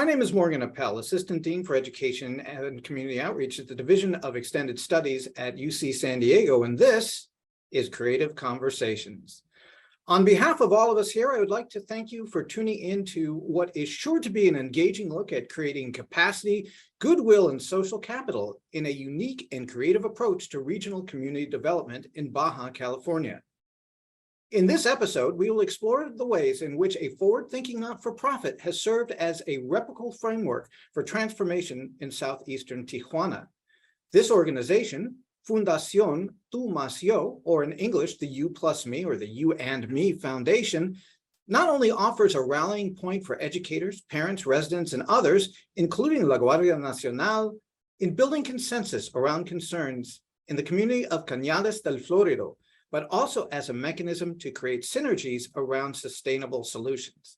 My name is Morgan Appel, Assistant Dean for Education and Community Outreach at the Division of Extended Studies at UC San Diego, and this is Creative Conversations. On behalf of all of us here, I would like to thank you for tuning in to what is sure to be an engaging look at creating capacity, goodwill, and social capital in a unique and creative approach to regional community development in Baja, California. In this episode, we will explore the ways in which a forward-thinking not-for-profit has served as a replicable framework for transformation in southeastern Tijuana. This organization, Fundación Tú Más Yo, or in English, the You Plus Me or the You and Me Foundation, not only offers a rallying point for educators, parents, residents, and others, including La Guardia Nacional, in building consensus around concerns in the community of Cañades del Florido, but also as a mechanism to create synergies around sustainable solutions.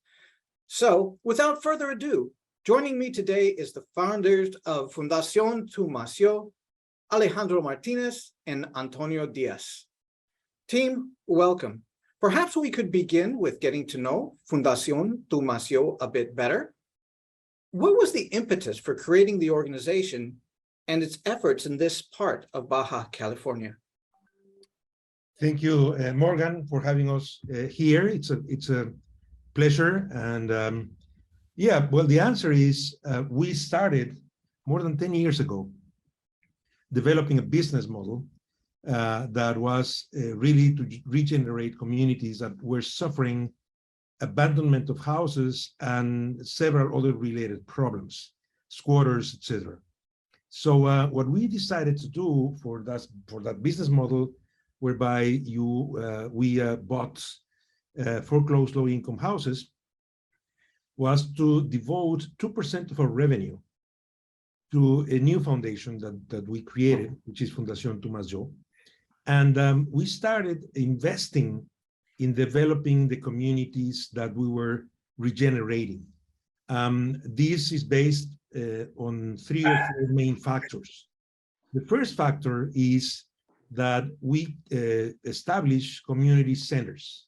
So, without further ado, joining me today is the founders of Fundación Tú Más Yo, Alejandro Martínez and Antonio Díaz. Team, welcome. Perhaps we could begin with getting to know Fundación Tú Más Yo a bit better. What was the impetus for creating the organization and its efforts in this part of Baja California? Thank you, Morgan, for having us here. It's a pleasure. And yeah, well, the answer is we started more than 10 years ago developing a business model that was really to regenerate communities that were suffering abandonment of houses and several other related problems, squatters, etc. So what we decided to do for that business model, whereby we bought foreclosed low-income houses, was to devote 2% of our revenue to a new foundation that we created, which is Fundación Tú Más Yo. And we started investing in developing the communities that we were regenerating. This is based on 3 or 4 main factors. The first factor is that we establish community centers.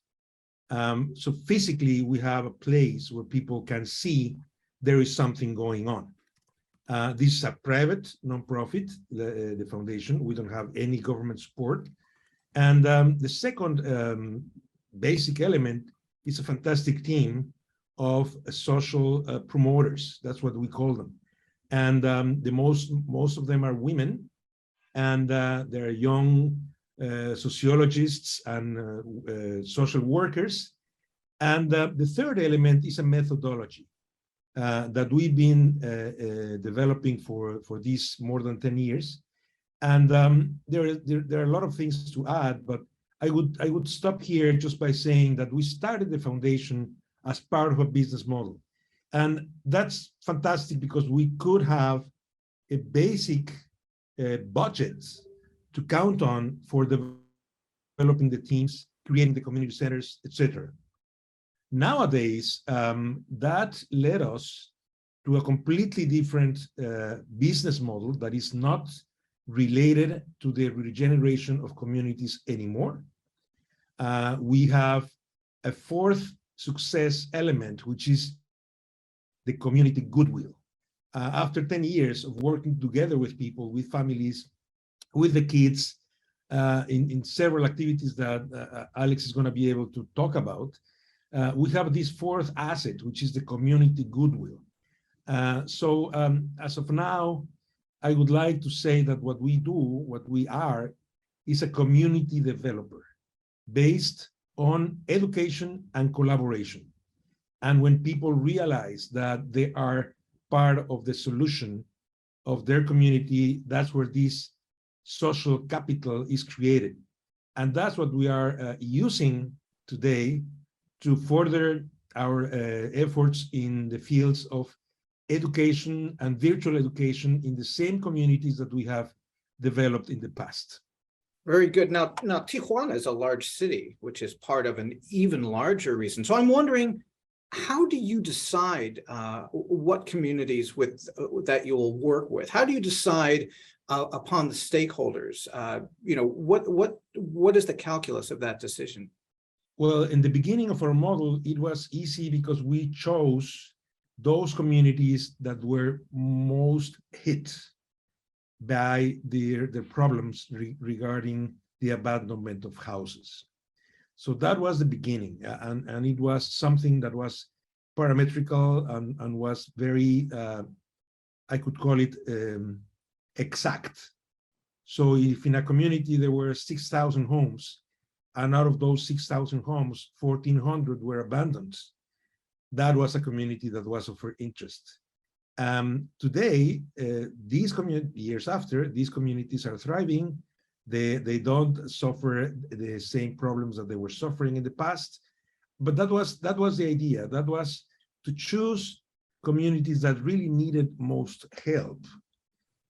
So physically, we have a place where people can see there is something going on. This is a private nonprofit, the foundation. We don't have any government support. And the second basic element is a fantastic team of social promoters. That's what we call them. And most of them are women. And there are young sociologists and social workers. And the third element is a methodology that we've been developing for these more than 10 years. And there are a lot of things to add, but I would stop here just by saying that we started the foundation as part of a business model. And that's fantastic because we could have a basic budget to count on for developing the teams, creating the community centers, etc. Nowadays, that led us to a completely different business model that is not related to the regeneration of communities anymore. We have a fourth success element, which is the community goodwill. After 10 years of working together with people, with families, with the kids, in several activities that Alex is going to be able to talk about, we have this fourth asset, which is the community goodwill. So as of now, I would like to say that what we do, what we are, is a community developer based on education and collaboration. And when people realize that they are part of the solution of their community, that's where this social capital is created. And that's what we are using today to further our efforts in the fields of education and virtual education in the same communities that we have developed in the past. Very good. Now Tijuana is a large city, which is part of an even larger reason. So I'm wondering, how do you decide what communities that you will work with? How do you decide upon the stakeholders? What is the calculus of that decision? Well, in the beginning of our model, it was easy because we chose those communities that were most hit by their problems regarding the abandonment of houses. So that was the beginning, and it was something that was parametrical and was very, I could call it exact. So if in a community there were 6,000 homes, and out of those 6,000 homes, 1,400 were abandoned, that was a community that was of interest. Today, these communities, years after, these communities are thriving. They don't suffer the same problems that they were suffering in the past. But that was the idea. That was to choose communities that really needed most help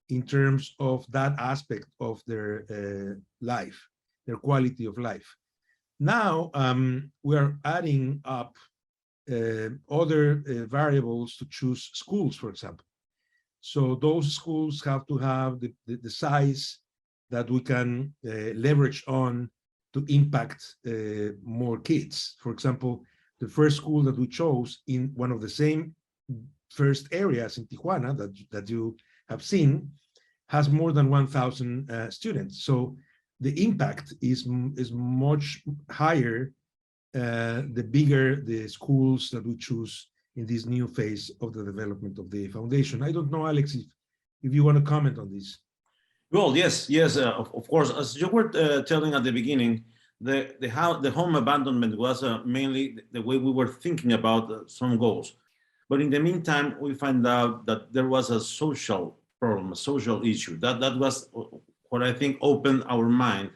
in terms of that aspect of their life, their quality of life. Now, we are adding up other variables to choose schools, for example. So those schools have to have the size that we can leverage on to impact more kids. For example, the first school that we chose in one of the same first areas in Tijuana that you have seen has more than 1,000 students. So the impact is much higher the bigger the schools that we choose in this new phase of the development of the foundation. I don't know, Alex, if you want to comment on this. Well, yes, of course. As you were telling at the beginning, the home abandonment was mainly the way we were thinking about some goals. But in the meantime, we find out that there was a social problem, a social issue. That was what I think opened our mind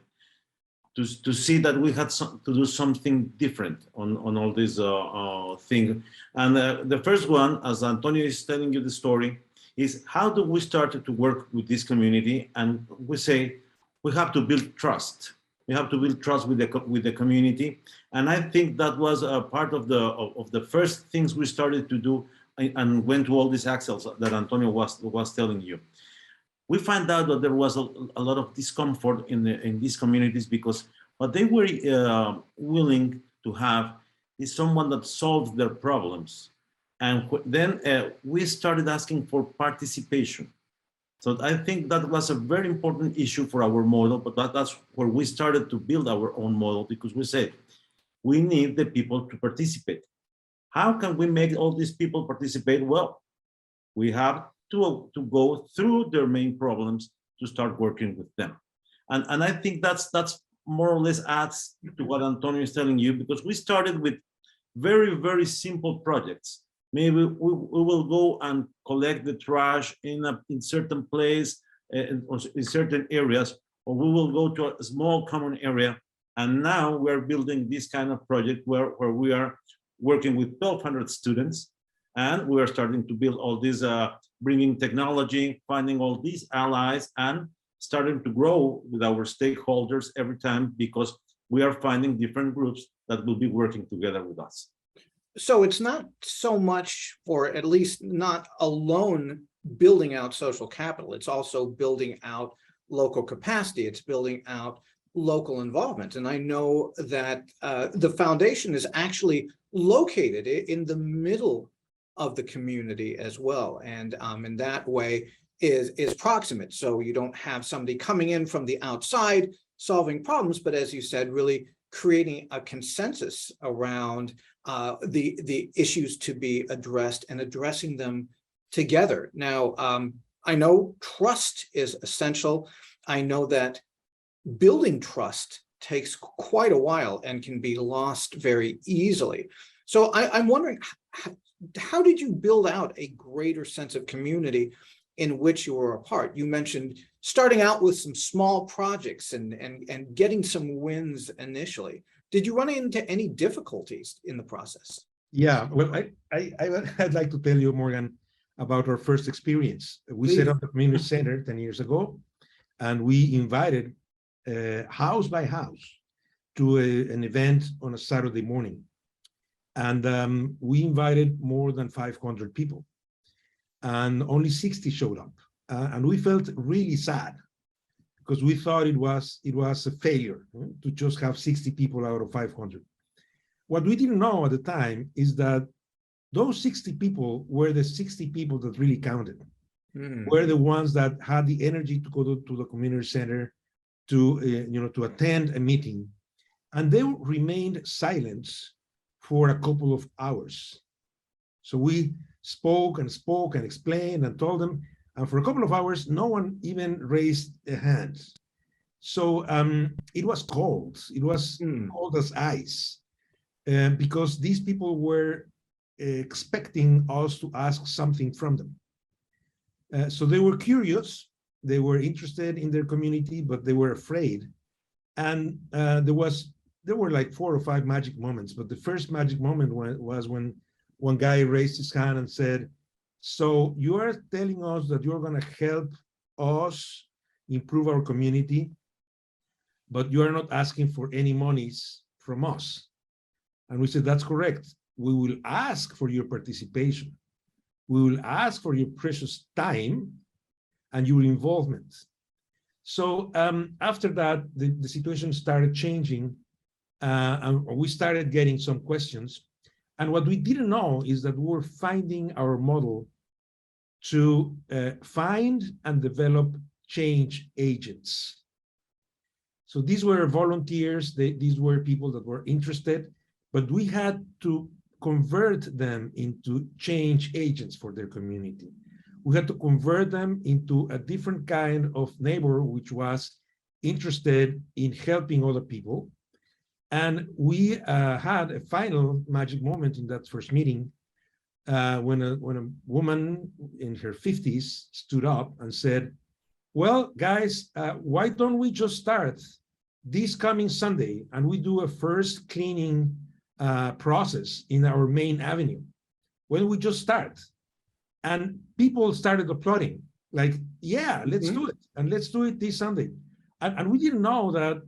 to see that we had to do something different on all these things. And the first one, as Antonio is telling you the story, is how do we start to work with this community? And we say we have to build trust. We have to build trust with the community. And I think that was a part of the first things we started to do and went to all these axles that Antonio was telling you. We find out that there was a lot of discomfort in these communities because what they were willing to have is someone that solves their problems. And then we started asking for participation. So I think that was a very important issue for our model, but that's where we started to build our own model, because we said, we need the people to participate. How can we make all these people participate? Well, we have to go through their main problems to start working with them. And I think that's more or less adds to what Antonio is telling you, because we started with very, very simple projects. Maybe we will go and collect the trash in certain place, or in certain areas, or we will go to a small common area. And now we're building this kind of project where we are working with 1,200 students, and we are starting to build all these, bringing technology, finding all these allies, and starting to grow with our stakeholders every time, because we are finding different groups that will be working together with us. So it's not so much, or at least not alone, building out social capital. It's also building out local capacity. It's building out local involvement. And I know that the foundation is actually located in the middle of the community as well. And in that way is proximate. So you don't have somebody coming in from the outside solving problems, but as you said, really creating a consensus around the issues to be addressed and addressing them together. Now, I know trust is essential. I know that building trust takes quite a while and can be lost very easily. So I'm wondering, how did you build out a greater sense of community in which you were a part? You mentioned starting out with some small projects and getting some wins initially. Did you run into any difficulties in the process? Yeah, well, I'd like to tell you, Morgan, about our first experience. We Please. set up the community center 10 years ago, and we invited house by house to an event on a Saturday morning. And we invited more than 500 people, and only 60 showed up. And we felt really sad, because we thought it was a failure to just have 60 people out of 500. What we didn't know at the time is that those 60 people were the 60 people that really counted, Mm. were the ones that had the energy to go to the community center to attend a meeting, and they remained silent for a couple of hours. So we spoke and explained and told them, and for a couple of hours, no one even raised a hand. So it was cold. It was cold as ice, because these people were expecting us to ask something from them. So they were curious, they were interested in their community, but they were afraid. And there were like 4 or 5 magic moments, but the first magic moment was when one guy raised his hand and said, so you are telling us that you're going to help us improve our community, but you are not asking for any monies from us. And we said, that's correct. We will ask for your participation. We will ask for your precious time and your involvement. So after that, the situation started changing, and we started getting some questions. And what we didn't know is that we were finding our model to find and develop change agents. So these were volunteers, these were people that were interested, but we had to convert them into change agents for their community. We had to convert them into a different kind of neighbor, which was interested in helping other people. And we had a final magic moment in that first meeting when a woman in her 50s stood up and said, well, guys, why don't we just start this coming Sunday and we do a first cleaning process in our main avenue? When we just start? And people started applauding, like, yeah, let's do it. And let's do it this Sunday. And we didn't know that,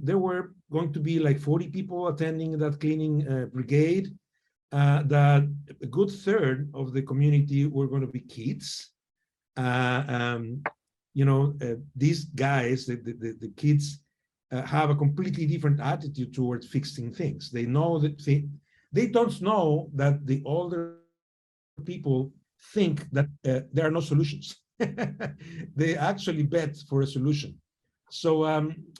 there were going to be like 40 people attending that cleaning brigade, that a good third of the community were going to be kids. These guys, the kids, have a completely different attitude towards fixing things. They know that they don't know that the older people think that there are no solutions. They actually bet for a solution. So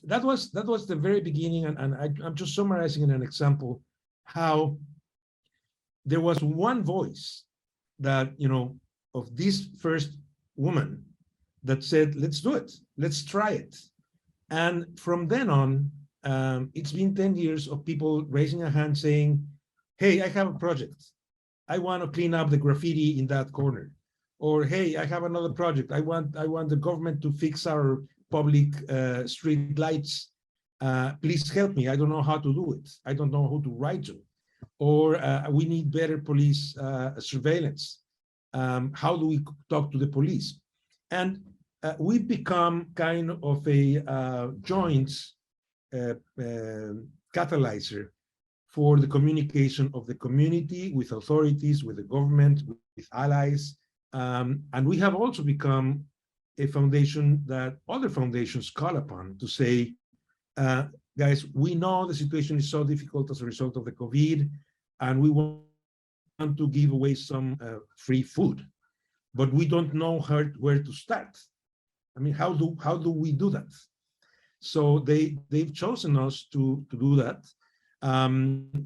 that was the very beginning, and I'm just summarizing in an example how there was one voice that, of this first woman that said, let's do it, let's try it. And from then on, it's been 10 years of people raising a hand saying, hey, I have a project. I want to clean up the graffiti in that corner. Or, hey, I have another project. I want the government to fix our public street lights. Please help me. I don't know how to do it. I don't know who to write to. Or we need better police surveillance. How do we talk to the police? And we've become kind of a joint catalyzer for the communication of the community with authorities, with the government, with allies. And we have also become a foundation that other foundations call upon to say, guys, we know the situation is so difficult as a result of the COVID, and we want to give away some free food, but we don't know where to start. I mean, how do we do that? So they've chosen us to do that.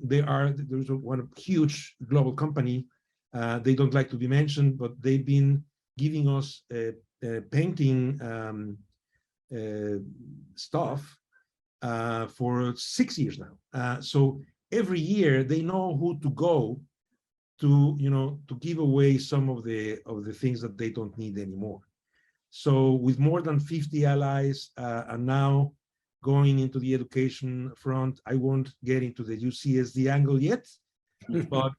There's one huge global company. They don't like to be mentioned, but they've been giving us painting stuff for 6 years now. So every year they know who to go to, to give away some of the things that they don't need anymore. So with more than 50 allies, and now going into the education front, I won't get into the UCSD angle yet, but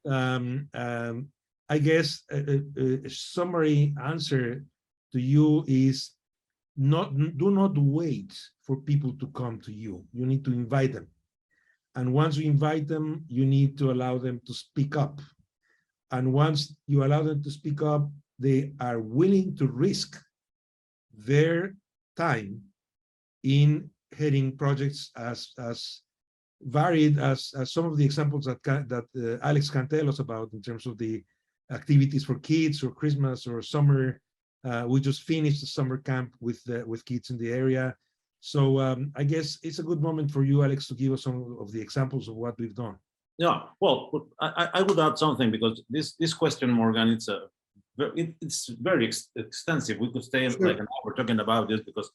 I guess a summary answer to you is do not wait for people to come to you. You need to invite them. And once you invite them, you need to allow them to speak up. And once you allow them to speak up, they are willing to risk their time in heading projects as varied as some of the examples that Alex can tell us about in terms of the activities for kids or Christmas or summer. We just finished the summer camp with kids in the area. So I guess it's a good moment for you, Alex, to give us some of the examples of what we've done. Yeah, well, I would add something, because this question, Morgan, it's very extensive. We could stay like an hour talking about this, because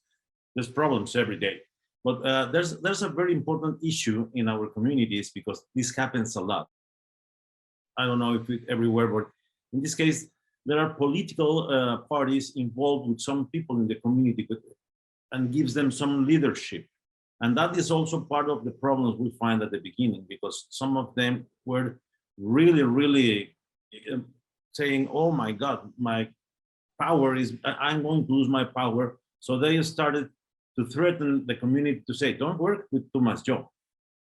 there's problems every day. But there's a very important issue in our communities, because this happens a lot. I don't know if it's everywhere, but in this case, there are political parties involved with some people in the community, and gives them some leadership. And that is also part of the problems we find at the beginning, because some of them were really saying, oh my God, my power is, I'm going to lose my power. So they started to threaten the community to say, don't work with Tú Más Yo,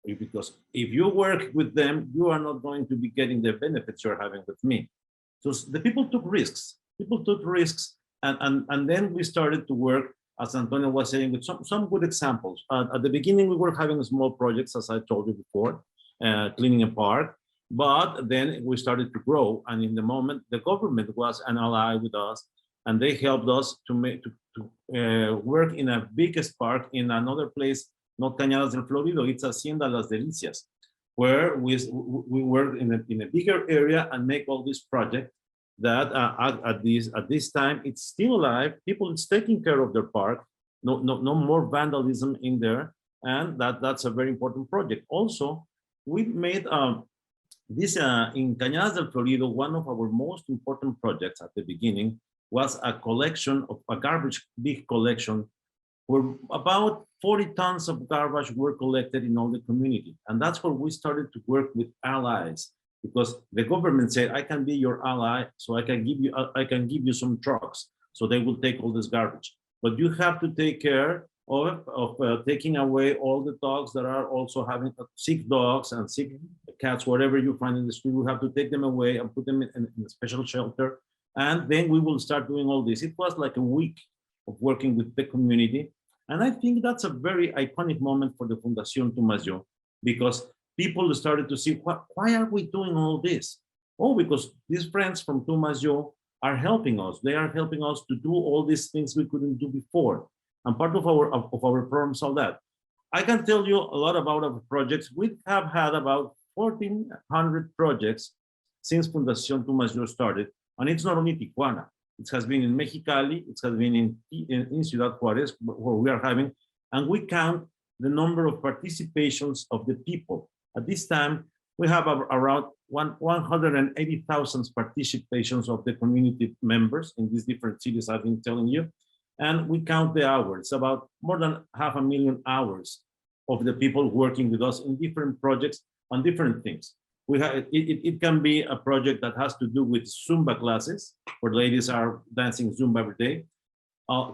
because if you work with them, you are not going to be getting the benefits you're having with me. So the people took risks. And then we started to work, as Antonio was saying, with some good examples. At the beginning, we were having small projects, as I told you before, cleaning a park. But then we started to grow, and in the moment, the government was an ally with us, and they helped us to work in a biggest park in another place, not Cañadas del Florido, it's Hacienda Las Delicias, where we work in a bigger area and make all this project that at this time, it's still alive. People is taking care of their park. No more vandalism in there, and that's a very important project. Also, we made this in Cañadas del Florido, one of our most important projects at the beginning was a collection of a big collection, where about 40 tons of garbage were collected in all the community. And that's where we started to work with allies, because the government said, I can be your ally, so I can give you some trucks, so they will take all this garbage. But you have to take care of taking away all the dogs that are also having sick dogs and sick cats, whatever you find in the street. We have to take them away and put them in a special shelter. And then we will start doing all this. It was like a week of working with the community. And I think that's a very iconic moment for the Fundación Tú Más Yo, because people started to see, why are we doing all this? Oh, because these friends from Tú Más Yo are helping us. They are helping us to do all these things we couldn't do before. And part of our programs, all that. I can tell you a lot about our projects. We have had about 1,400 projects since Fundación Tú Más Yo started. And it's not only Tijuana. It has been in Mexicali. It has been in Ciudad Juárez, where we are having, and we count the number of participations of the people. At this time, we have around 180,000 participations of the community members in these different cities I've been telling you. And we count the hours, about more than 500,000 hours of the people working with us in different projects on different things. It can be a project that has to do with Zumba classes, where ladies are dancing Zumba every day,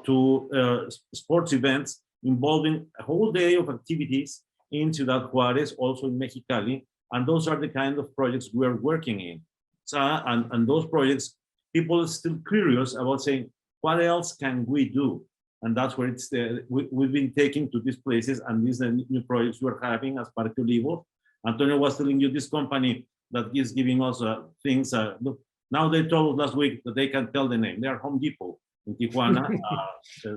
to sports events involving a whole day of activities in Ciudad Juárez, also in Mexicali, and those are the kind of projects we are working in. So, and those projects, people are still curious about saying, what else can we do? And that's where it's we've been taking to these places, and these are new projects we're having as Parque Olivo. Antonio was telling you this company that is giving us things. Look, now they told us last week that they can tell the name. They are Home Depot in Tijuana,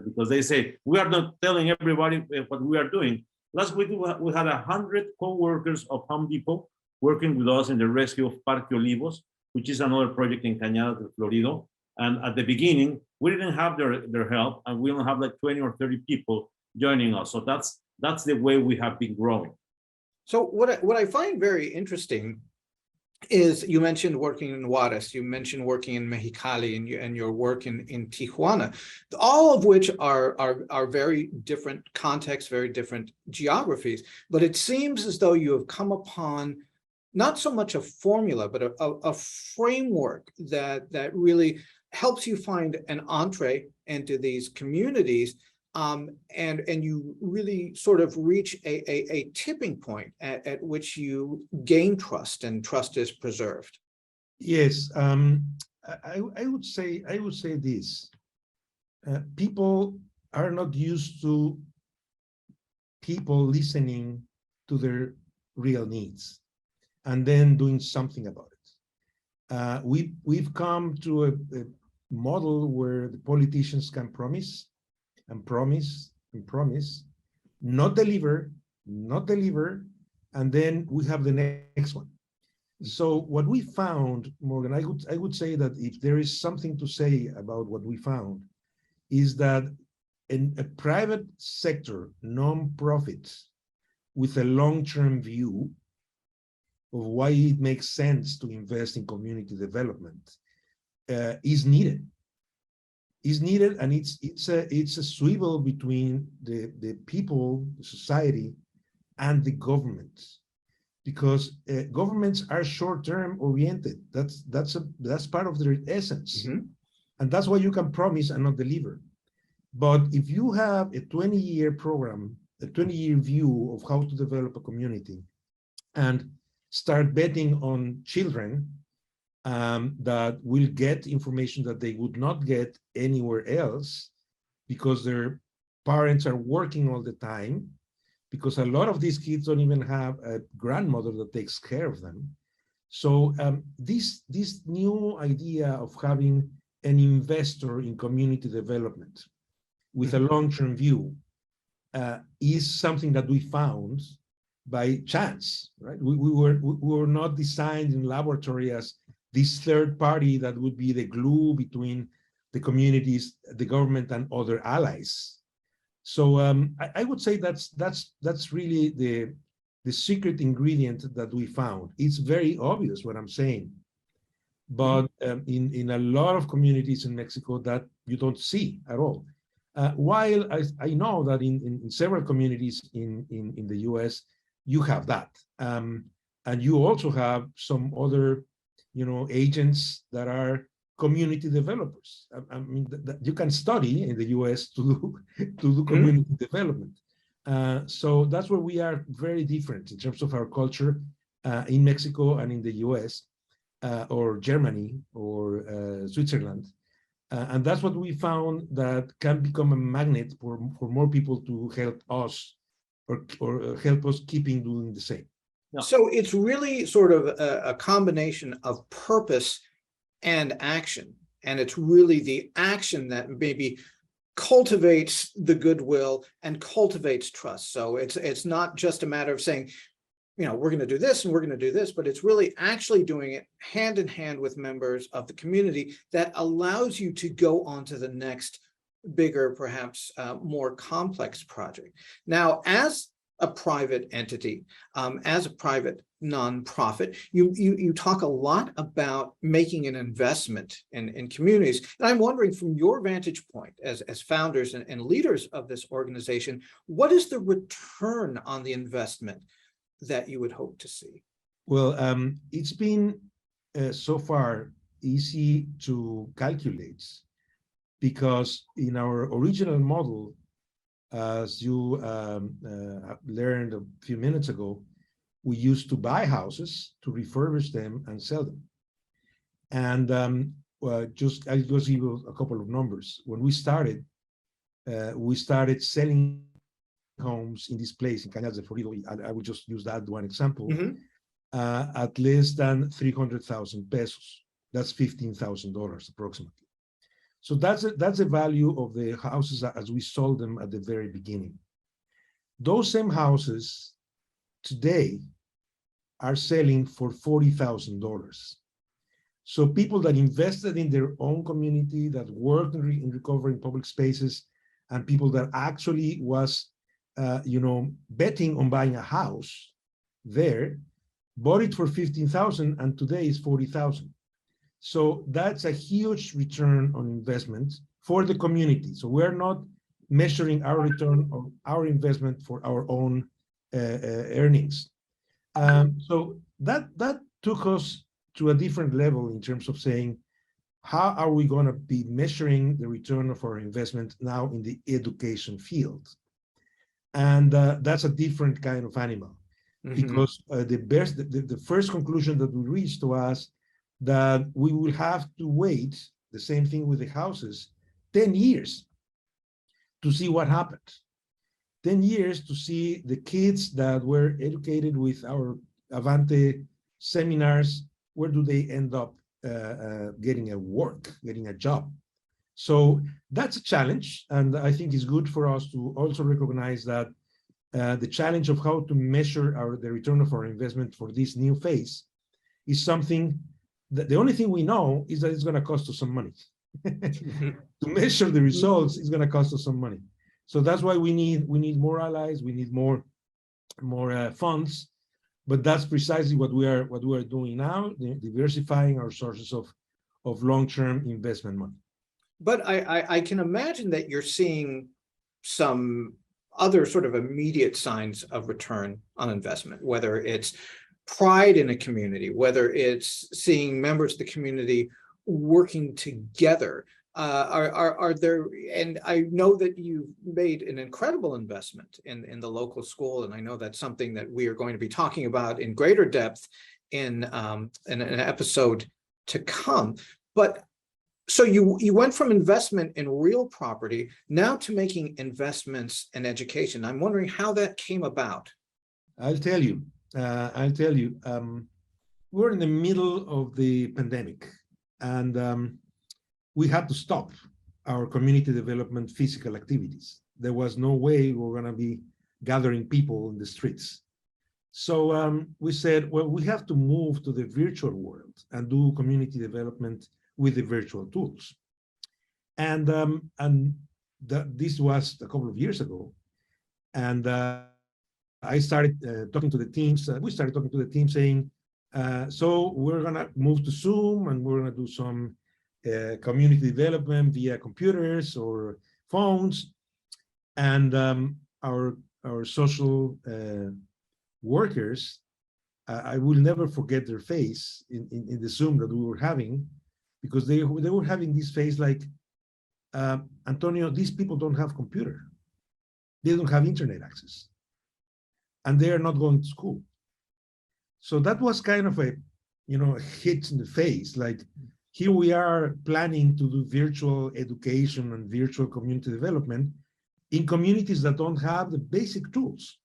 because they say, we are not telling everybody what we are doing. Last week, we had 100 co-workers of Home Depot working with us in the rescue of Parque Olivos, which is another project in Cañadas del Florido. And at the beginning, we didn't have their help, and we only have like 20 or 30 people joining us. So that's the way we have been growing. So what I find very interesting is you mentioned working in Juárez, you mentioned working in Mexicali, and your work in Tijuana, all of which are very different contexts, very different geographies. But it seems as though you have come upon not so much a formula, but a framework that really helps you find an entree into these communities. And you really sort of reach a tipping point at which you gain trust, and trust is preserved. Yes, I would say this. People are not used to people listening to their real needs and then doing something about it. We've come to a model where the politicians can promise and promise and promise, not deliver, and then we have the next one. So what we found, Morgan, I would say that if there is something to say about what we found, is that in a private sector, non-profits, with a long-term view of why it makes sense to invest in community development, is needed. Is needed, and it's a swivel between the people, the society, and the government, because governments are short-term oriented. That's part of their essence, and that's why you can promise and not deliver. But if you have a 20-year program, a 20-year view of how to develop a community, and start betting on children that will get information that they would not get anywhere else because their parents are working all the time, because a lot of these kids don't even have a grandmother that takes care of them. So this new idea of having an investor in community development with a long-term view is something that we found by chance, right? We were not designed in laboratory as this third party that would be the glue between the communities, the government, and other allies. So I would say that's really the secret ingredient that we found. It's very obvious what I'm saying, but in a lot of communities in Mexico that you don't see at all. While I know that in several communities in the US, you have that, and you also have some other, agents that are community developers. I mean, you can study in the US to do community development. So that's where we are very different in terms of our culture in Mexico and in the US, or Germany, or Switzerland. And that's what we found that can become a magnet for more people to help us or help us keeping doing the same. Yeah. So it's really sort of a combination of purpose and action. And it's really the action that maybe cultivates the goodwill and cultivates trust. So it's not just a matter of saying, we're going to do this and we're going to do this, but it's really actually doing it hand in hand with members of the community that allows you to go on to the next bigger, perhaps more complex project. Now, as a private entity, as a private nonprofit, you talk a lot about making an investment in communities. And I'm wondering, from your vantage point as founders and leaders of this organization, what is the return on the investment that you would hope to see? Well, it's been so far easy to calculate, because in our original model, as you learned a few minutes ago, we used to buy houses, to refurbish them and sell them. And I'll just give you a couple of numbers. When we started selling homes in this place in Cañadas del Florido, and I would just use that one example, at less than 300,000 pesos. That's $15,000 approximately. So that's the value of the houses as we sold them at the very beginning. Those same houses today are selling for $40,000. So people that invested in their own community, that worked in recovering public spaces, and people that actually was, betting on buying a house there, bought it for $15,000, and today is $40,000. So that's a huge return on investment for the community. So we're not measuring our return on our investment for our own earnings. So that took us to a different level in terms of saying, how are we going to be measuring the return of our investment now in the education field? And that's a different kind of animal, because the first conclusion that we reached was that we will have to wait, the same thing with the houses, 10 years to see what happened. 10 years to see the kids that were educated with our Avante seminars, where do they end up getting a job? So that's a challenge, and I think it's good for us to also recognize that the challenge of how to measure the return of our investment for this new phase is something that the only thing we know is that it's going to cost us some money. To measure the results is going to cost us some money. So that's why we need more allies, we need more funds, but that's precisely what we are doing now, diversifying our sources of long-term investment money. But I can imagine that you're seeing some other sort of immediate signs of return on investment, whether it's pride in a community, whether it's seeing members of the community working together. Are there, and I know that you've made an incredible investment in the local school, and I know that's something that we are going to be talking about in greater depth in an episode to come. But so you went from investment in real property now to making investments in education. I'm wondering how that came about. I'll tell you. We're in the middle of the pandemic, and we had to stop our community development physical activities. There was no way we were going to be gathering people in the streets. So we said, well, we have to move to the virtual world and do community development with the virtual tools. And this was a couple of years ago. And I started talking to the teams. We started talking to the team saying, so we're going to move to Zoom, and we're going to do some community development via computers or phones. And our social workers, I will never forget their face in the Zoom that we were having, because they were having this face like, Antonio, these people don't have computer. They don't have internet access. And they are not going to school. So that was kind of a, hit in the face. Like, here we are planning to do virtual education and virtual community development in communities that don't have the basic tools.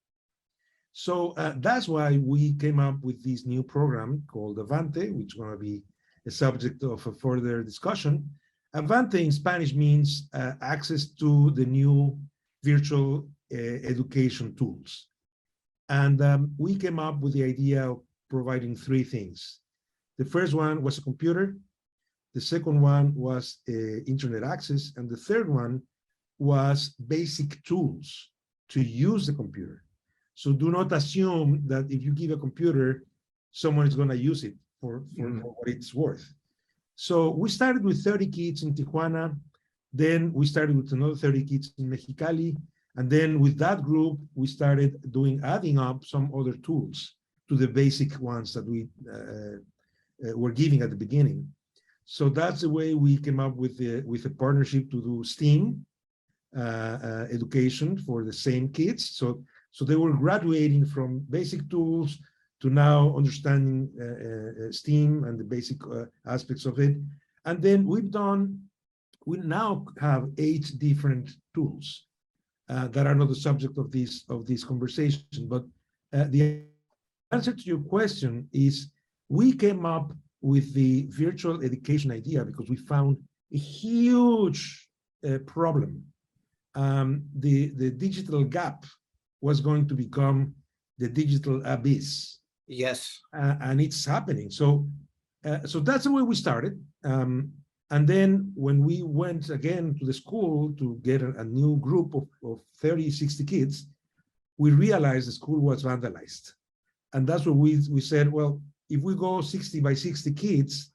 So that's why we came up with this new program called Avante, which is going to be a subject of a further discussion. Avante in Spanish means access to the new virtual education tools. And we came up with the idea of providing three things. The first one was a computer. The second one was internet access. And the third one was basic tools to use the computer. So do not assume that if you give a computer, someone is going to use it for what it's worth. So we started with 30 kids in Tijuana. Then we started with another 30 kids in Mexicali. And then with that group, we started adding up some other tools to the basic ones that we were giving at the beginning. So that's the way we came up with a partnership to do STEAM education for the same kids. So they were graduating from basic tools to now understanding STEAM and the basic aspects of it. And then we now have 8 different tools that are not the subject of this conversation. But the answer to your question is, we came up with the virtual education idea because we found a huge problem. The digital gap was going to become the digital abyss. Yes. And it's happening. So that's the way we started. And then when we went again to the school to get a new group of 30, 60 kids, we realized the school was vandalized. And that's what we said, well, if we go 60 by 60 kids,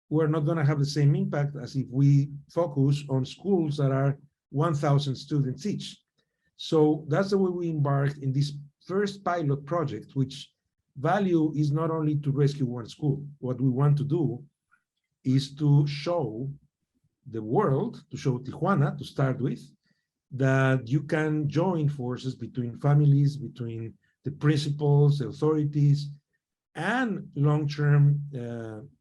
we're not going to have the same impact as if we focus on schools that are 1,000 students each. So that's the way we embarked in this first pilot project, which value is not only to rescue one school. What we want to do is to show the world, to show Tijuana to start with, that you can join forces between families, between the principals, the authorities, and long-term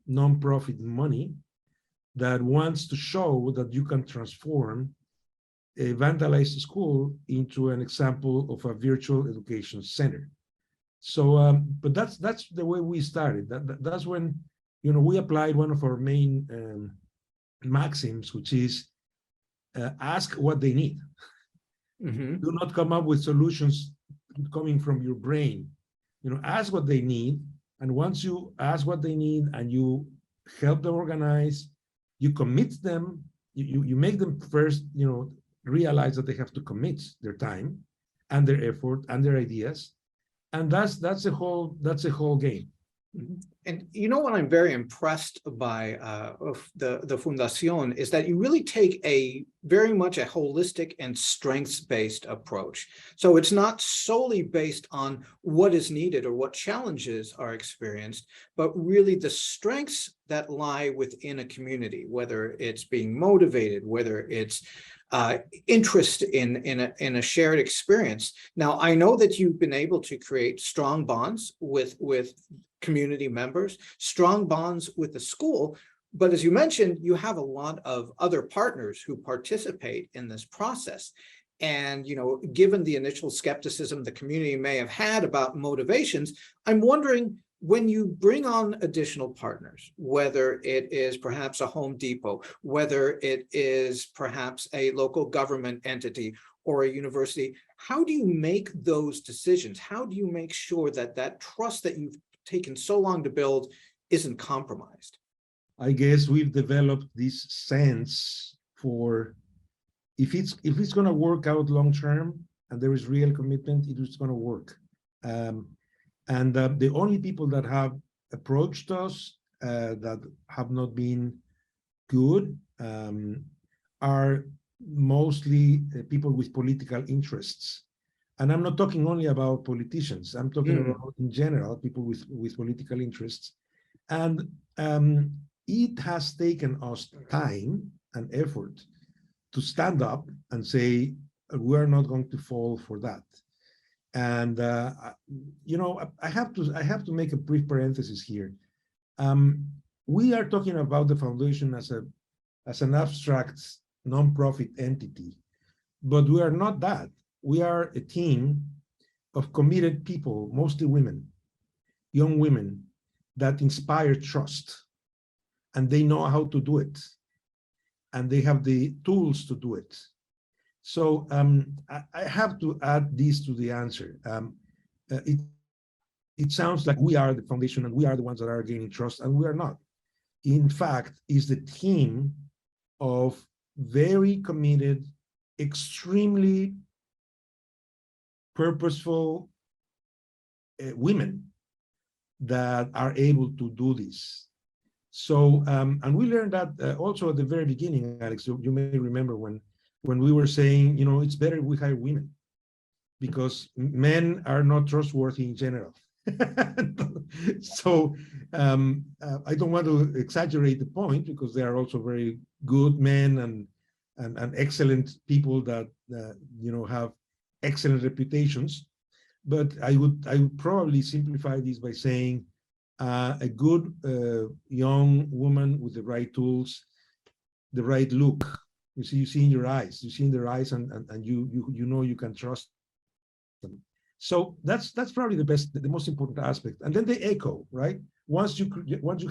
nonprofit money that wants to show that you can transform vandalized school into an example of a virtual education center. So, but that's the way we started. That's when, we applied one of our main maxims, which is ask what they need. Mhm. Do not come up with solutions coming from your brain. Ask what they need, and once you ask what they need and you help them organize, you commit them, you make them first, realize that they have to commit their time and their effort and their ideas, and that's the whole game. And what I'm very impressed by of the Fundación is that you really take very much a holistic and strengths-based approach. So it's not solely based on what is needed or what challenges are experienced, but really the strengths that lie within a community, whether it's being motivated, whether it's interest in a shared experience. Now, I know that you've been able to create strong bonds with community members, strong bonds with the school, but as you mentioned, you have a lot of other partners who participate in this process. And, given the initial skepticism the community may have had about motivations, I'm wondering, when you bring on additional partners, whether it is perhaps a Home Depot, whether it is perhaps a local government entity or a university, how do you make those decisions? How do you make sure that that trust that you've taken so long to build isn't compromised? I guess we've developed this sense for if it's going to work out long term and there is real commitment, it is going to work. And the only people that have approached us that have not been good are mostly people with political interests. And I'm not talking only about politicians. I'm talking about, in general, people with political interests. And it has taken us time and effort to stand up and say, we're not going to fall for that. And I have to make a brief parenthesis here. We are talking about the foundation as an abstract nonprofit entity, but we are not that. We are a team of committed people, mostly women, young women, that inspire trust, and they know how to do it, and they have the tools to do it. So I have to add this to the answer. It sounds like we are the foundation and we are the ones that are gaining trust, and we are not. In fact, it's the team of very committed, extremely purposeful women that are able to do this. So, and we learned that also at the very beginning, Alex. You may remember when we were saying, it's better if we hire women because men are not trustworthy in general. So I don't want to exaggerate the point because they are also very good men and excellent people that have excellent reputations. But I would probably simplify this by saying a good young woman with the right tools, the right look. You see in your eyes. You see in their eyes, and you know you can trust them. So that's probably the most important aspect. And then the echo, right? Once you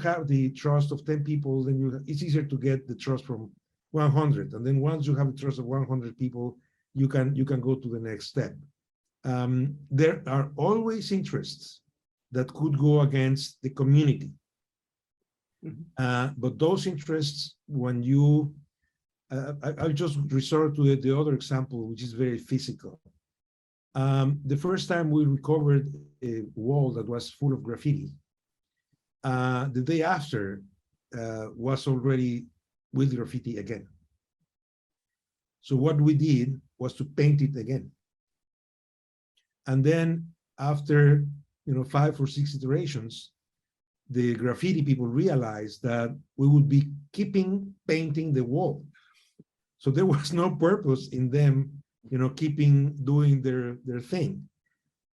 have the trust of 10 people, then it's easier to get the trust from 100. And then once you have the trust of 100 people, you can go to the next step. There are always interests that could go against the community. But those interests, when you, I'll just resort to the other example, which is very physical. The first time we recovered a wall that was full of graffiti, the day after was already with graffiti again. So what we did was to paint it again. And then after 5 or 6 iterations, the graffiti people realized that we would be keeping painting the wall. So there was no purpose in them, keeping doing their thing.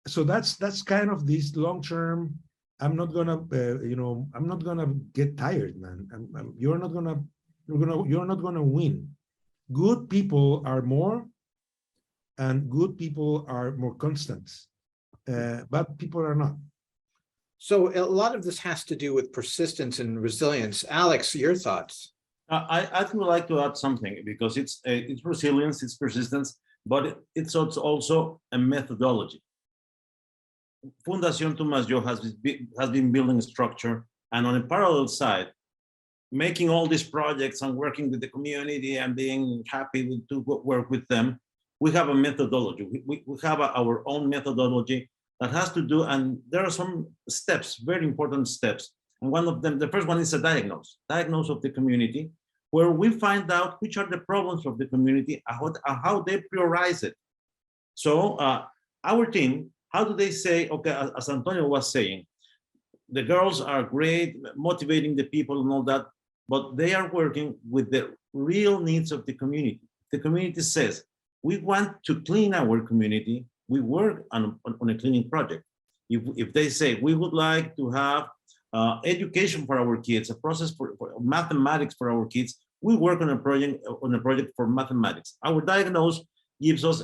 So that's kind of this long-term. I'm not gonna get tired, man. You're not gonna win. good people are more, and good people are more constant. But people are not. So a lot of this has to do with persistence and resilience. Alex, your thoughts? I would like to add something, because it's resilience, it's persistence, but it's also a methodology. Fundación Tú Más Yo has been building a structure, and on a parallel side, making all these projects and working with the community and being happy to work with them. We have a methodology. We have our own methodology that has to do, and there are some steps, very important steps. And one of them, the first one is a diagnose of the community, where we find out which are the problems of the community and how they prioritize it. So our team, how do they say, okay, as Antonio was saying, the girls are great, motivating the people and all that, but they are working with the real needs of the community. The community says, we want to clean our community, we work on a cleaning project. If they say, we would like to have education for our kids, a process for mathematics for our kids, we work on a project for mathematics. Our diagnose gives us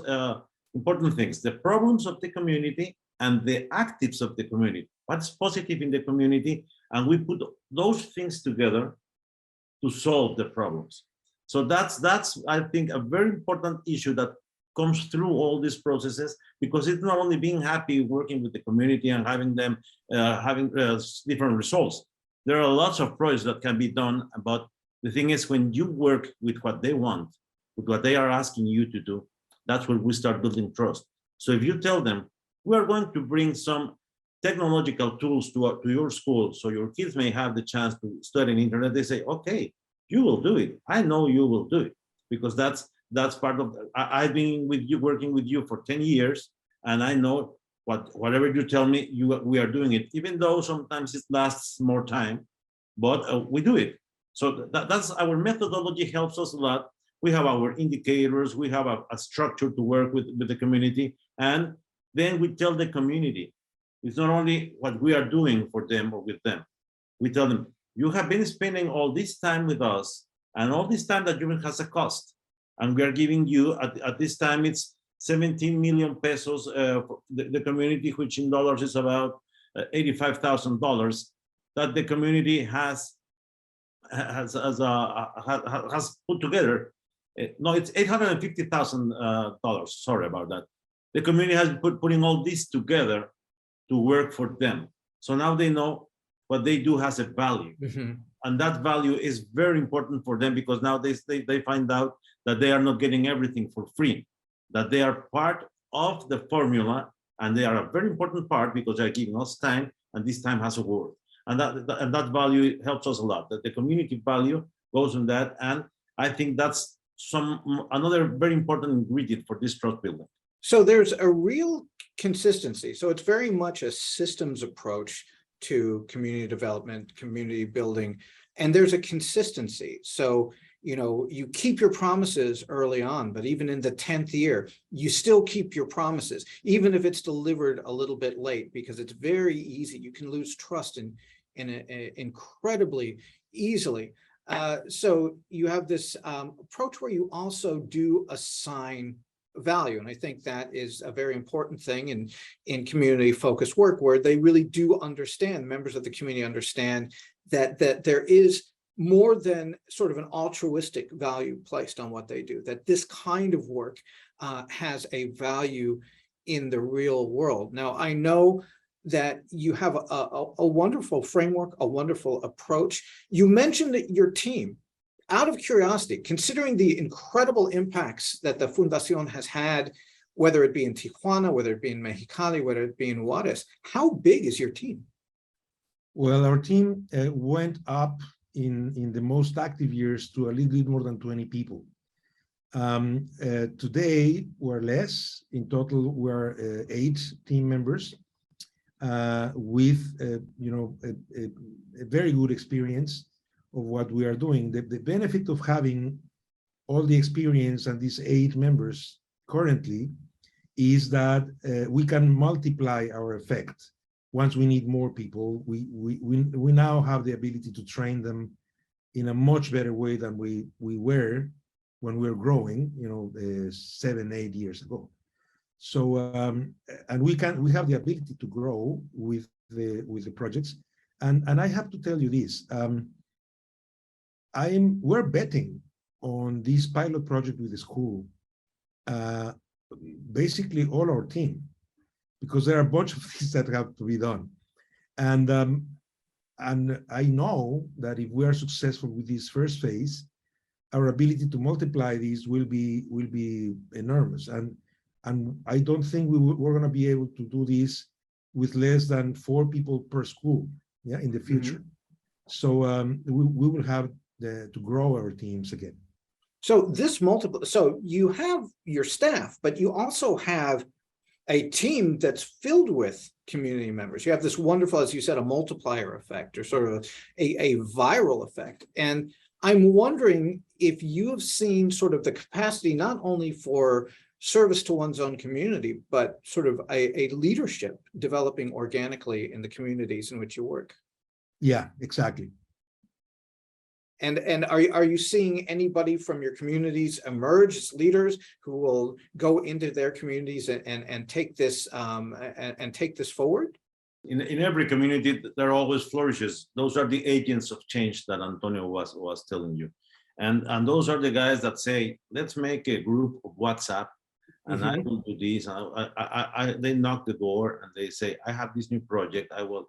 important things, the problems of the community and the actives of the community, what's positive in the community, and we put those things together to solve the problems. So that's I think a very important issue that comes through all these processes, because it's not only being happy working with the community and having them different results. There are lots of projects that can be done, but the thing is, when you work with what they want, with what they are asking you to do, that's where we start building trust. So if you tell them, we are going to bring some technological tools to your school so your kids may have the chance to study on internet, they say, okay, you will do it. I know you will do it, because that's part of, I've been with you, working with you for 10 years, and I know whatever you tell me, we are doing it, even though sometimes it lasts more time, but we do it. So that's our methodology, helps us a lot. We have our indicators, we have a structure to work with the community, and then we tell the community, it's not only what we are doing for them or with them. We tell them, you have been spending all this time with us, and all this time that you has a cost. And we are giving you, at this time, it's 17 million pesos, the community, which in dollars is about $85,000, that the community has put together. No, it's $850,000. Sorry about that. The community has putting all this together to work for them. So now they know what they do has a value. Mm-hmm. And that value is very important for them, because now they find out that they are not getting everything for free, that they are part of the formula, and they are a very important part, because they are giving us time, and this time has a worth. And that value helps us a lot, that the community value goes on that. And I think that's another very important ingredient for this trust building. So there's a real consistency. So it's very much a systems approach to community development, community building, and there's a consistency. So, you know, you keep your promises early on, but even in the 10th year, you still keep your promises, even if it's delivered a little bit late, because it's very easy. You can lose trust in incredibly easily. So you have this approach where you also do assign value. And I think that is a very important thing in community focused work, where they really do understand, members of the community understand that there is more than sort of an altruistic value placed on what they do, that this kind of work has a value in the real world. Now, I know that you have a wonderful framework, a wonderful approach. You mentioned that your team, out of curiosity, considering the incredible impacts that the Fundación has had, whether it be in Tijuana, whether it be in Mexicali, whether it be in Juarez, how big is your team? Well, our team went up in the most active years to a little bit more than 20 people. Today, we're less. In total, we're 8 team members with a very good experience of what we are doing. The benefit of having all the experience and these 8 members currently is that we can multiply our effect. Once we need more people, we now have the ability to train them in a much better way than we were when we were growing, 7, 8 years ago. So, and we have the ability to grow with the projects. And I have to tell you this, we're betting on this pilot project with the school, basically all our team, because there are a bunch of things that have to be done. And I know that if we are successful with this first phase, our ability to multiply these will be enormous. And I don't think we're going to be able to do this with less than 4 people per school, in the future. So we will have to grow our teams again. So so you have your staff, but you also have a team that's filled with community members. You have this wonderful, as you said, a multiplier effect, or sort of a viral effect. And I'm wondering if you have seen sort of the capacity not only for service to one's own community, but sort of a leadership developing organically in the communities in which you work. Yeah, exactly. And are you seeing anybody from your communities emerge as leaders who will go into their communities and take this forward? In every community, there are always flourishes. Those are the agents of change that Antonio was telling you. And those are the guys that say, let's make a group of WhatsApp, and I will do this. They knock the door and they say, I have this new project. I would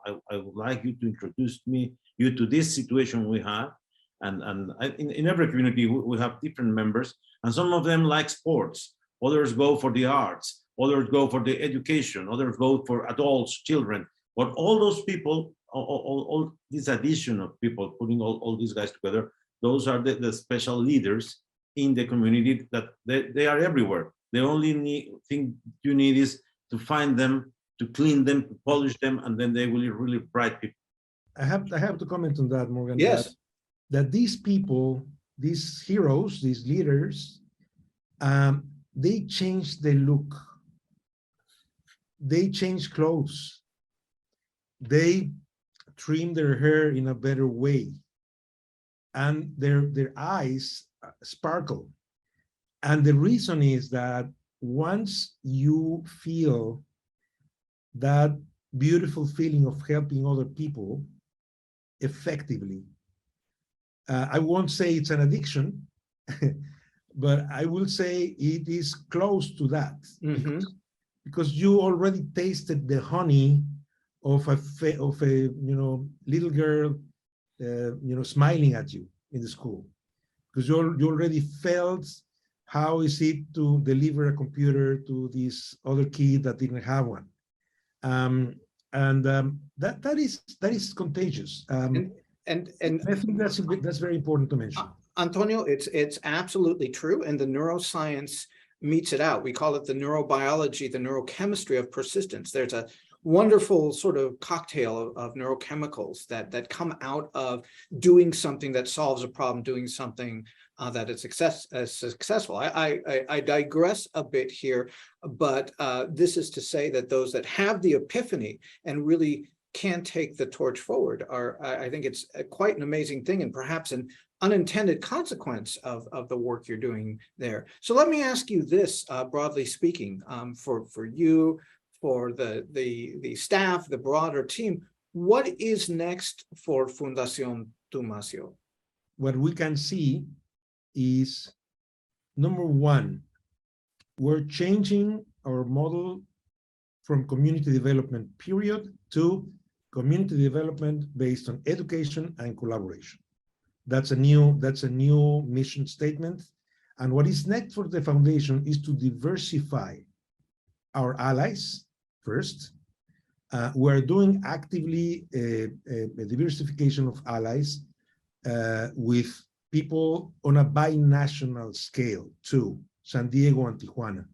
like you to introduce you to this situation we have. And in every community, we have different members, and some of them like sports. Others go for the arts. Others go for the education. Others go for adults, children. But all those people, all this addition of people, putting all these guys together, those are the special leaders in the community that they are everywhere. The only thing you need is to find them, to clean them, to polish them, and then they will be really bright people. I have to comment on that, Morgan. Yes. That these people, these heroes, these leaders, they change the look. They change clothes. They trim their hair in a better way. And their eyes sparkle. And the reason is that once you feel that beautiful feeling of helping other people effectively, I won't say it's an addiction, but I will say it is close to that, because you already tasted the honey of a little girl, smiling at you in the school, because you already felt how is it to deliver a computer to this other kid that didn't have one, that is contagious. And I think that's very important to mention. Antonio, it's absolutely true, and the neuroscience meets it out. We call it the neurobiology, the neurochemistry of persistence. There's a wonderful sort of cocktail of neurochemicals that come out of doing something that solves a problem, doing something that is successful. I digress a bit here, but this is to say that those that have the epiphany and really can take the torch forward I think it's quite an amazing thing, and perhaps an unintended consequence of the work you're doing there. So let me ask you this, broadly speaking, for you, for the staff, the broader team, what is next for Fundación Tú Más Yo? What we can see is, number one, we're changing our model from community development period to community development based on education and collaboration. That's a new mission statement. And what is next for the foundation is to diversify our allies first. We're doing actively a diversification of allies with people on a binational scale too, San Diego and Tijuana.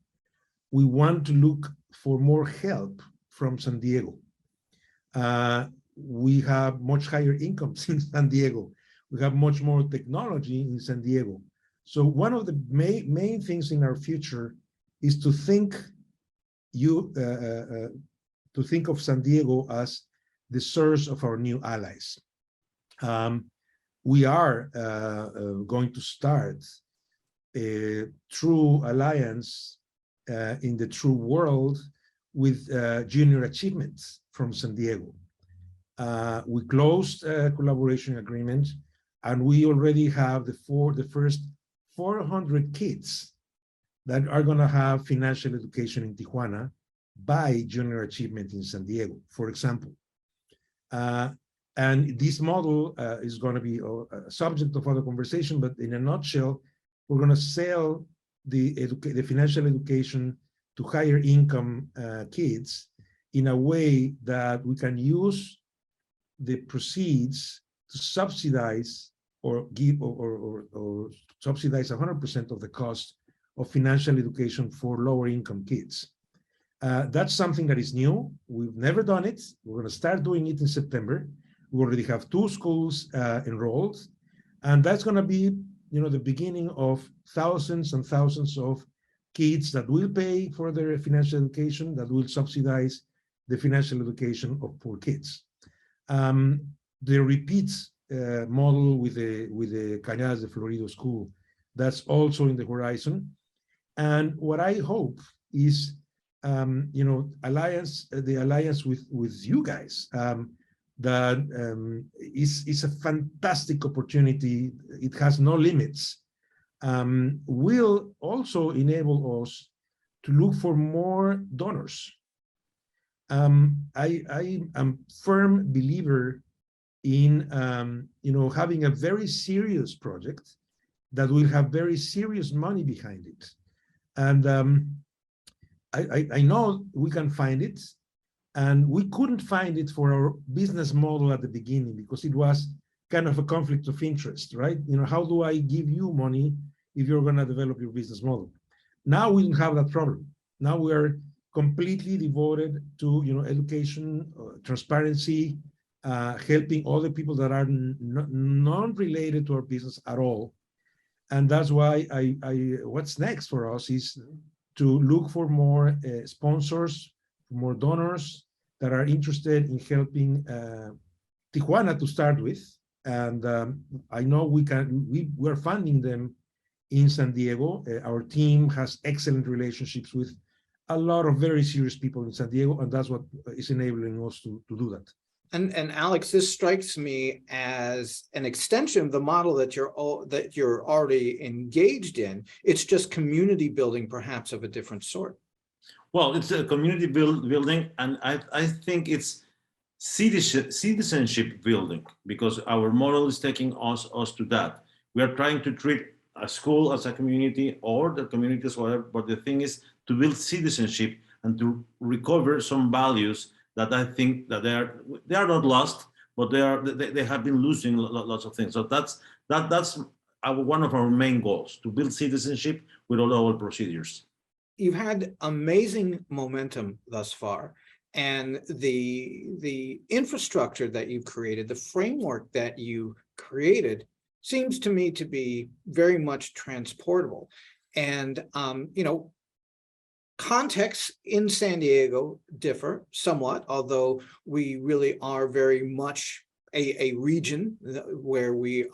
We want to look for more help from San Diego. We have much higher incomes in San Diego. We have much more technology in San Diego. So one of the main things in our future is to think of San Diego as the source of our new allies. We are going to start a true alliance in the true world with junior achievements from San Diego. We closed a collaboration agreement, and we already have the first 400 kids that are going to have financial education in Tijuana by junior achievement in San Diego, for example. And this model is going to be a subject of other conversation, but in a nutshell, we're going to sell the financial education to higher income kids in a way that we can use the proceeds to subsidize or give or subsidize 100% of the cost of financial education for lower income kids. That's something that is new. We've never done it. We're going to start doing it in September. We already have 2 schools enrolled, and that's going to be, the beginning of thousands and thousands of kids that will pay for their financial education, that will subsidize the financial education of poor kids. The repeat model with the Cañadas de Florido school, that's also in the horizon. And what I hope is, the alliance with you guys, that is a fantastic opportunity. It has no limits. Will also enable us to look for more donors. I am a firm believer in having a very serious project that will have very serious money behind it. And I know we can find it, and we couldn't find it for our business model at the beginning because it was kind of a conflict of interest, right? How do I give you money if you're going to develop your business model? Now we don't have that problem. Now we are completely devoted to education, transparency, helping other people that are non-related to our business at all. And that's why what's next for us is to look for more sponsors, more donors that are interested in helping Tijuana to start with. And I know we're funding them in San Diego. Our team has excellent relationships with a lot of very serious people in San Diego, and that's what is enabling us to do that. And Alex, this strikes me as an extension of the model that you're already engaged in. It's just community building, perhaps of a different sort. Well, it's a community building, and I think it's citizenship building, because our model is taking us to that. We are trying to treat a school as a community, or the community as whatever, but the thing is to build citizenship and to recover some values that I think that they are not lost, but they have been losing lots of things. So that's one of our main goals, to build citizenship with all our procedures. You've had amazing momentum thus far, and the infrastructure that you've created, the framework that you created, seems to me to be very much transportable. And contexts in San Diego differ somewhat, although we really are very much a region where we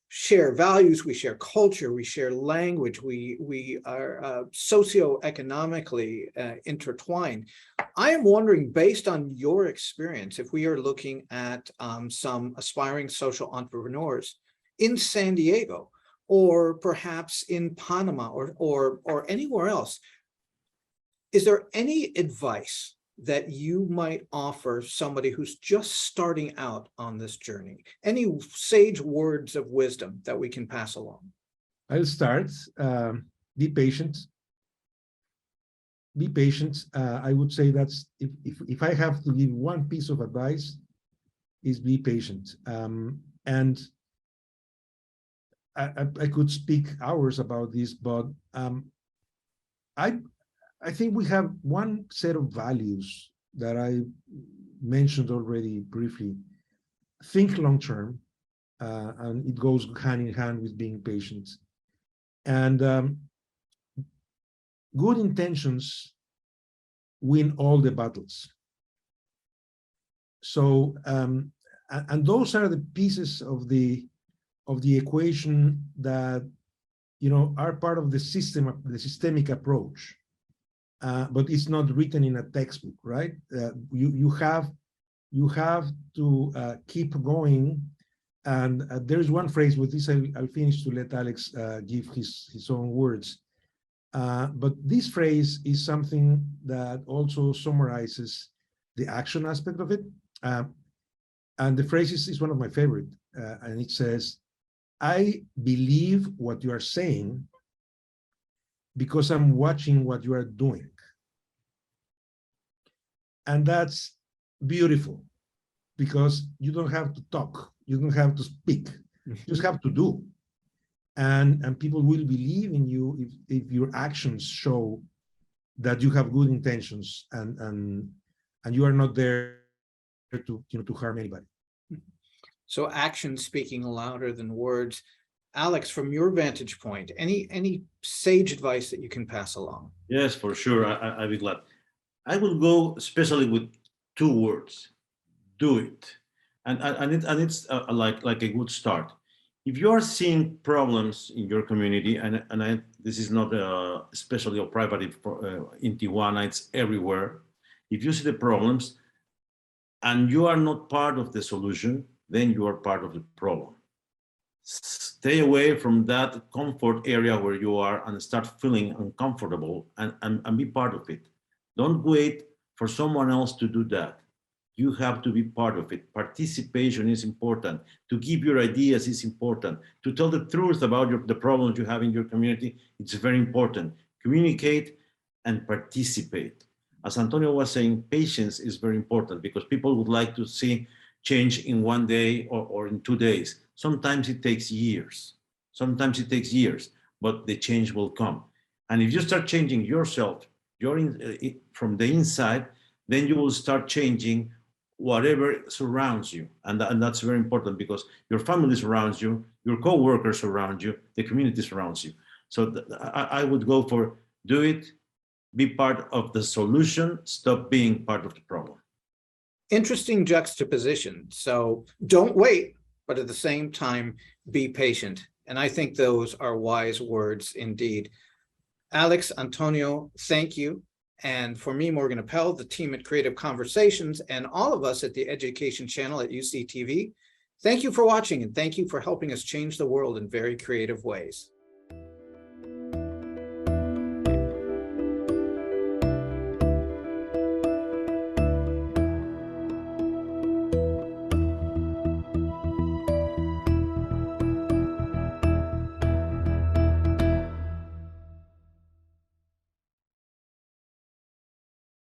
share values, we share culture, we share language, we are socioeconomically intertwined. I am wondering, based on your experience, if we are looking at some aspiring social entrepreneurs in San Diego, or perhaps in Panama, or anywhere else, is there any advice that you might offer somebody who's just starting out on this journey? Any sage words of wisdom that we can pass along? I'll start. Be patient. Be patient. I would say that's, if I have to give one piece of advice, is be patient. And I could speak hours about this, but I think we have one set of values that I mentioned already briefly. Think long-term, and it goes hand in hand with being patient. And good intentions win all the battles. So, and those are the pieces of the equation that are part of the system, the systemic approach, but it's not written in a textbook, right? You have to keep going. And there's one phrase with this, I'll finish to let Alex give his own words. But this phrase is something that also summarizes the action aspect of it. And the phrase is one of my favorite, and it says, I believe what you are saying because I'm watching what you are doing. And that's beautiful, because you don't have to talk, you don't have to speak, you just have to do. And people will believe in you if your actions show that you have good intentions and you are not there to harm anybody. So action speaking louder than words. Alex, from your vantage point, any sage advice that you can pass along? Yes, for sure. I'd be glad. I will go especially with 2 words: do it, and it's like a good start. If you are seeing problems in your community, and this is not especially or private in Tijuana, it's everywhere. If you see the problems and you are not part of the solution, then you are part of the problem. Stay away from that comfort area where you are and start feeling uncomfortable and be part of it. Don't wait for someone else to do that. You have to be part of it. Participation is important. To give your ideas is important. To tell the truth about the problems you have in your community, it's very important. Communicate and participate. As Antonio was saying, patience is very important, because people would like to see change in 1 day or in 2 days. Sometimes it takes years. Sometimes it takes years, but the change will come. And if you start changing yourself, from the inside, then you will start changing whatever surrounds you. And that's very important, because your family surrounds you, your co-workers surround you, the community surrounds you. So I would go for do it, be part of the solution, stop being part of the problem. Interesting juxtaposition. So don't wait, but at the same time, be patient. And I think those are wise words indeed. Alex, Antonio, thank you. And for me, Morgan Appel, the team at Creative Conversations, and all of us at the Education Channel at UCTV, thank you for watching, and thank you for helping us change the world in very creative ways.